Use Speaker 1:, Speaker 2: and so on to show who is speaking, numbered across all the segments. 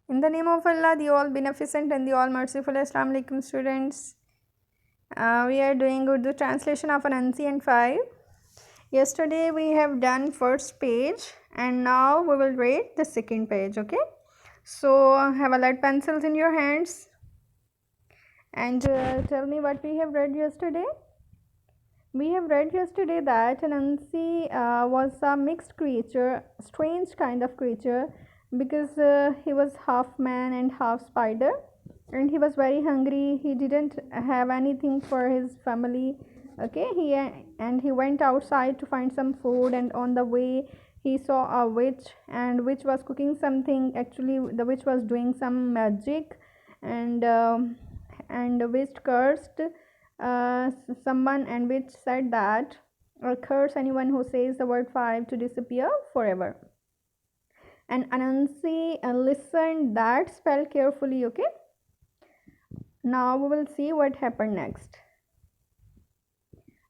Speaker 1: In the name of Allah, the All Beneficent and the All Merciful. Assalamu alaikum, students. We are doing Urdu translation of Anansi and 5. Yesterday we have done first page and now we will read the second page. Okay. So have a lead pencils in your hands and tell me what we have read yesterday. We have read yesterday that Anansi was a mixed creature, strange kind of creature, because he was half man and half spider, and he was very hungry. He didn't have anything for his family. Okay, he went outside to find some food, and on the way he saw a witch, and witch was cooking something. Actually, the witch was doing some magic, and the witch cursed someone, and which said that or curse anyone who says the word 5 to disappear forever. And Anansi listened that spell carefully. Okay, now we will see what happened next.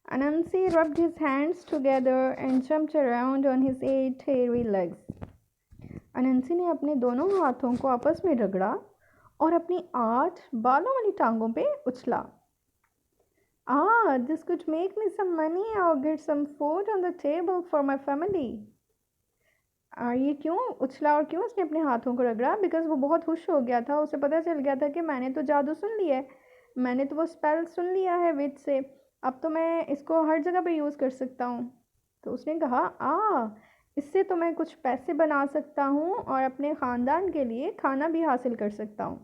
Speaker 1: Anansi rubbed his hands together and jumped around on his 8 hairy legs. अनंसी ने अपने दोनों हाथों को आपस में रगड़ा और अपनी 8 बालों वाली टांगों पे उछला. This could make me some money or get some food on the table for my family. ये क्यों उछला और क्यों उसने अपने हाथों को रगड़ा? बिकॉज वो बहुत खुश हो गया था. उसे पता चल गया था कि मैंने तो जादू सुन लिया है, मैंने तो वो स्पेल सुन लिया है विच से. अब तो मैं इसको हर जगह पे यूज़ कर सकता हूँ. तो उसने कहा इससे तो मैं कुछ पैसे बना सकता हूँ और अपने ख़ानदान के लिए खाना भी हासिल कर सकता हूँ.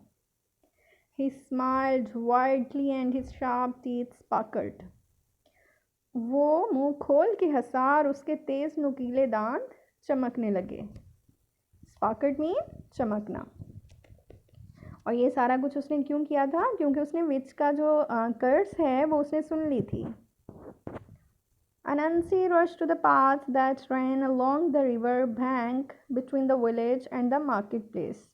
Speaker 1: He smiled widely and his sharp teeth sparkled. वो मुंह खोल के हंसा और उसके तेज नुकीले दांत चमकने लगे. Sparkled mean चमकना. और ये सारा कुछ उसने क्यों किया था? क्योंकि उसने विच का जो कर्स है वो उसने सुन ली थी. Anansi rushed to the path that ran along the river bank between the village and the marketplace.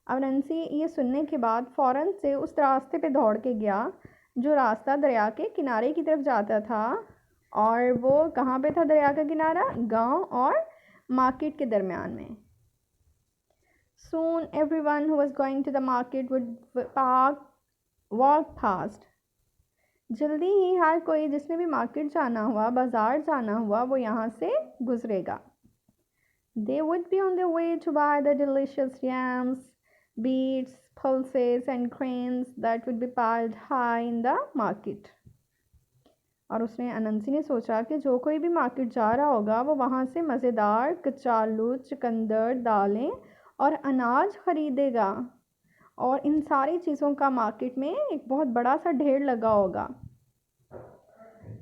Speaker 1: अब नंसी ये सुनने के बाद फ़ौरन से उस रास्ते पे दौड़ के गया जो रास्ता दरिया के किनारे की तरफ जाता था. और वो कहाँ पे था दरिया का किनारा? गांव और मार्केट के दरमियान में. Soon everyone who was going to the market would walk past. जल्दी ही हर कोई जिसने भी मार्केट जाना हुआ, बाज़ार जाना हुआ, वो यहाँ से गुजरेगा. They would be on their way to buy the delicious yams, beets, pulses and grains that would be piled high in the market. और उसने अनंसी ने सोचा कि जो कोई भी मार्केट जा रहा होगा वो वहाँ से मज़ेदार कचालू, चुकंदर, दालें और अनाज ख़रीदेगा. और इन सारी चीज़ों का मार्केट में एक बहुत बड़ा सा ढेर लगा होगा.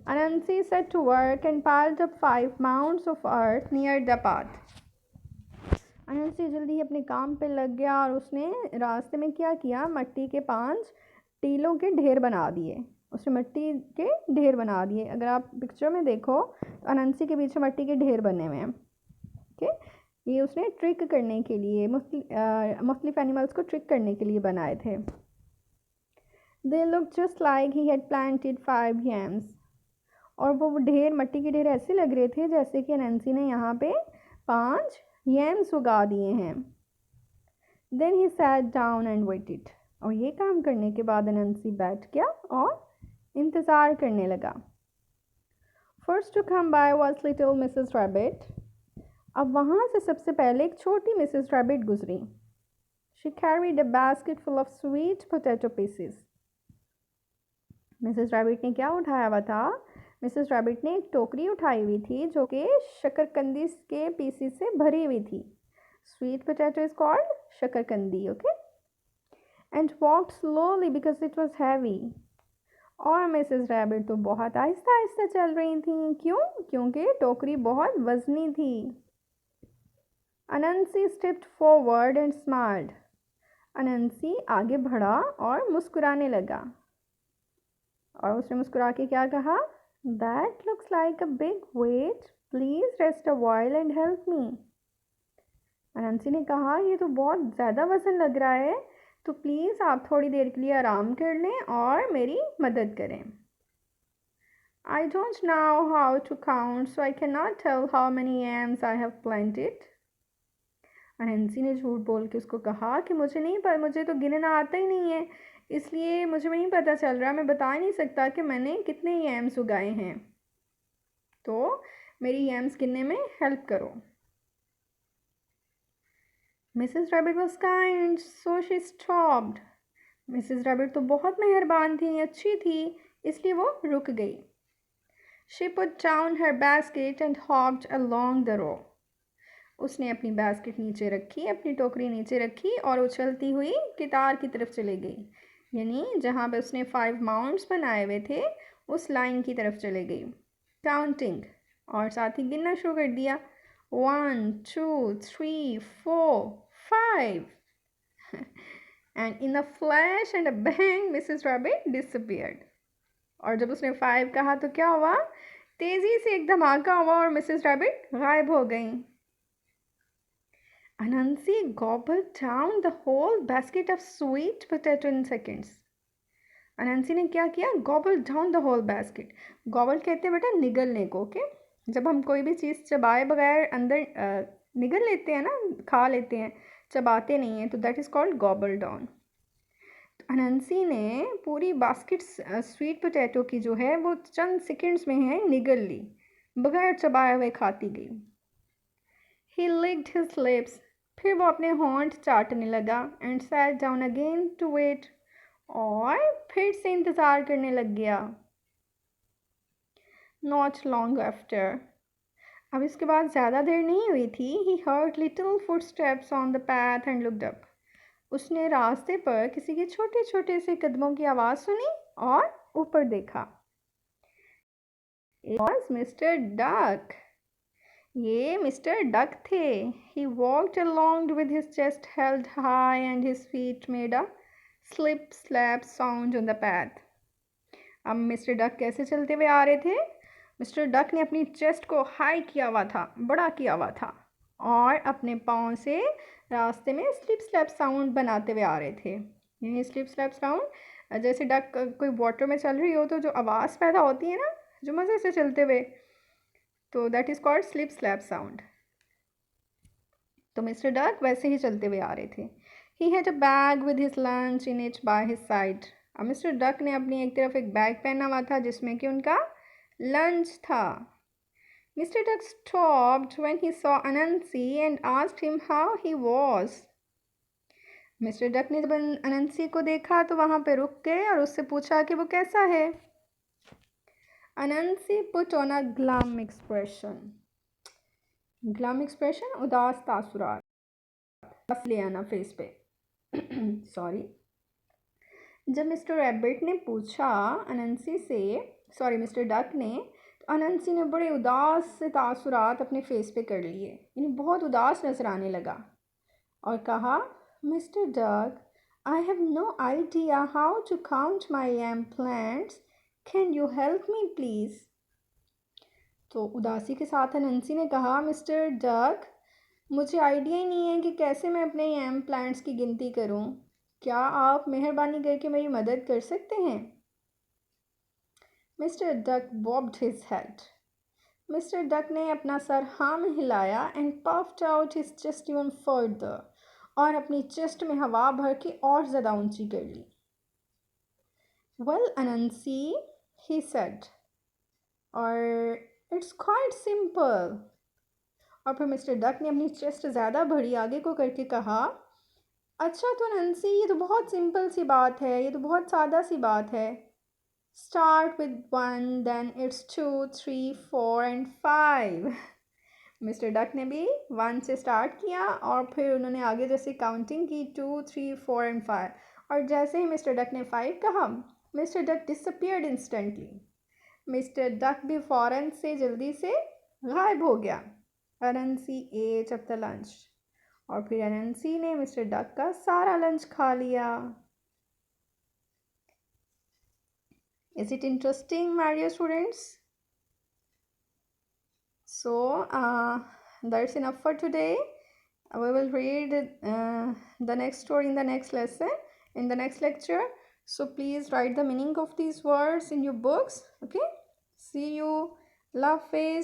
Speaker 1: Anansi set to work and piled up 5 mounds of earth near the path. अनंसी जल्दी ही अपने काम पे लग गया और उसने रास्ते में क्या किया? मट्टी के 5 टीलों के ढेर बना दिए. उसने मट्टी के ढेर बना दिए. अगर आप पिक्चर में देखो तो अनंसी के पीछे मट्टी के ढेर बने हुए हैं. ओके, ये उसने ट्रिक करने के लिए, मुख्तलिफ एनिमल्स को ट्रिक करने के लिए बनाए थे. They looked just like he had planted 5 yams. और वो ढेर, मट्टी के ढेर ऐसे लग रहे थे जैसे कि अनंसी ने यहाँ पे 5 yams उगा दिए हैं. Then he sat down and waited. और ये काम करने के बाद अनंसी बैठ गया और इंतज़ार करने लगा. First to come by was little Mrs. Rabbit. अब वहाँ से सबसे पहले एक छोटी मिसेस रैबिट गुजरी. She carried a basket full of sweet potato pieces. Mrs rabbit ने क्या उठाया हुआ था? मिसेस रैबिट ने एक टोकरी उठाई हुई थी जो कि शकरकंदी के पीसीस से भरी हुई थी. Sweet potato is called शकरकंदी. Okay, and walked slowly because it was heavy. और मिसेस रैबिट तो बहुत आहिस्ता आहिस्ता चल रही थी. क्यों? क्योंकि टोकरी बहुत वजनी थी. अनंसी stepped forward and smiled. अनंसी आगे बढ़ा और मुस्कुराने लगा. और उसने मुस्कुरा के क्या कहा? That looks like a big weight. Please rest a while and help me. अनंसी ने कहा ये तो बहुत ज़्यादा वज़न लग रहा है, तो प्लीज़ आप थोड़ी देर के लिए आराम कर लें और मेरी मदद करें. I don't know how to count, so I cannot tell how many yams I have planted. अनंसी ने झूठ बोल के उसको कहा कि मुझे नहीं पता, मुझे तो गिनना आता ही नहीं है, इसलिए मुझे नहीं पता चल रहा, मैं बता नहीं सकता कि मैंने कितने यैम्स उगाए हैं, तो मेरी यैम्स गिनने में हेल्प करो। Mrs rabbit was kind so she stopped. Mrs rabbit तो बहुत मेहरबान थी, अच्छी थी, इसलिए वो रुक गई। She put down her basket and hopped along the row. उसने अपनी बास्केट नीचे रखी, अपनी टोकरी नीचे रखी और उछलती हुई कितार की तरफ चली गई, यानी जहाँ पे उसने 5 माउंट्स बनाए हुए थे उस लाइन की तरफ चले गई, काउंटिंग, और साथ ही गिनना शुरू कर दिया, 1 2 3 4 5 and in a flash and a bang Mrs rabbit disappeared. और जब उसने 5 कहा तो क्या हुआ, तेज़ी से एक धमाका हुआ और मिसेस रैबिट गायब हो गई। Anansi gobbled down the whole basket of sweet potato in seconds. अनंसी ने क्या किया, gobble down the whole basket. Gobble कहते हैं बेटा निगलने को, ओके, जब हम कोई भी चीज़ चबाए बगैर अंदर निगल लेते हैं ना, खा लेते हैं, चबाते नहीं हैं, तो that is called gobble down. Anansi ने पूरी बास्केट स्वीट पोटैटो की जो है वो चंद सेकंड्स में है निगल ली, बगैर चबाए हुए खाती गई। He licked his lips. फिर वो अपने होंठ चाटने लगा and sat down again to wait, और फिर से इंतज़ार करने लग गया। नॉट लॉन्ग आफ्टर, अब इसके बाद ज़्यादा देर नहीं हुई थी, he heard little footsteps on the path and looked up. उसने रास्ते पर किसी के छोटे छोटे से कदमों की आवाज़ सुनी और ऊपर देखा। It was mister duck. ये मिस्टर डक थे। He walked along with his chest held high and his feet made a slip slap sound on the path. अब मिस्टर डक कैसे चलते हुए आ रहे थे, मिस्टर डक ने अपनी चेस्ट को हाई किया हुआ था, बड़ा किया हुआ था, और अपने पाँव से रास्ते में स्लिप स्लैप साउंड बनाते हुए आ रहे थे। यानी स्लिप स्लैप साउंड जैसे डक कोई वाटर में चल रही हो तो जो आवाज़ पैदा होती है ना, जो मज़े से चलते हुए, तो that is called slip slap sound. तो मिस्टर डक वैसे ही चलते हुए आ रहे थे। He had a bag with his lunch in it by his side. अब मिस्टर डक ने अपनी एक तरफ एक बैग पहना हुआ था जिसमें कि उनका लंच था। Mister Duck stopped when he saw Anansi and asked him how he was. Mister Duck ने जब अनंसी को देखा तो वहाँ पे रुक गए और उससे पूछा कि वो कैसा है। Anansi put on a glum expression. Glum expression उदास तासुरात, बस ले आना फेस पे सॉरी। जब मिस्टर रैबिट ने पूछा अनंसी से, सॉरी मिस्टर डक ने, तो अनंसी ने बड़े उदास से तासुरात अपने फेस पे कर लिए, यानी बहुत उदास नजर आने लगा, और कहा, mister Duck, I have no idea how to count my yam plants, can you help me please. तो उदासी के साथ अनंसी ने कहा, मिस्टर डक, मुझे आइडिया ही नहीं है कि कैसे मैं अपने यम प्लांट्स की गिनती करूं, क्या आप मेहरबानी करके मेरी मदद कर सकते हैं। Mister duck barbed his head. Mister Duck ने अपना सर हाँ में हिलाया and puffed out his chest even further, और अपनी चेस्ट में हवा भर के और ज़्यादा ऊंची कर ली। वेल अनंसी, ही सेड, और इट्स क्वाइट सिंपल। और फिर मिस्टर डक ने अपनी चेस्ट ज़्यादा भरी आगे को करके कहा, अच्छा तो नंसी, ये तो बहुत सिंपल सी बात है, ये तो बहुत सादा सी बात है। Start with 1, then it's 2 3 4 and 5। Mister Duck ने भी 1 से स्टार्ट किया और फिर उन्होंने आगे जैसे काउंटिंग की 2 3 4 एंड 5, और जैसे ही मिस्टर डक ने 5 कहा, mister duck disappeared instantly. Mister duck भी फ़ौरन से जल्दी से गायब हो गया। अनंसी एट अप द लंच, और फिर अनंसी ने मिस्टर डक का सारा लंच खा लिया। Is it interesting, my dear students? So that's enough for today. We will read the next story in the next lesson, in the next lecture. So please write the meaning of these words in your books. Okay, see you. Love face.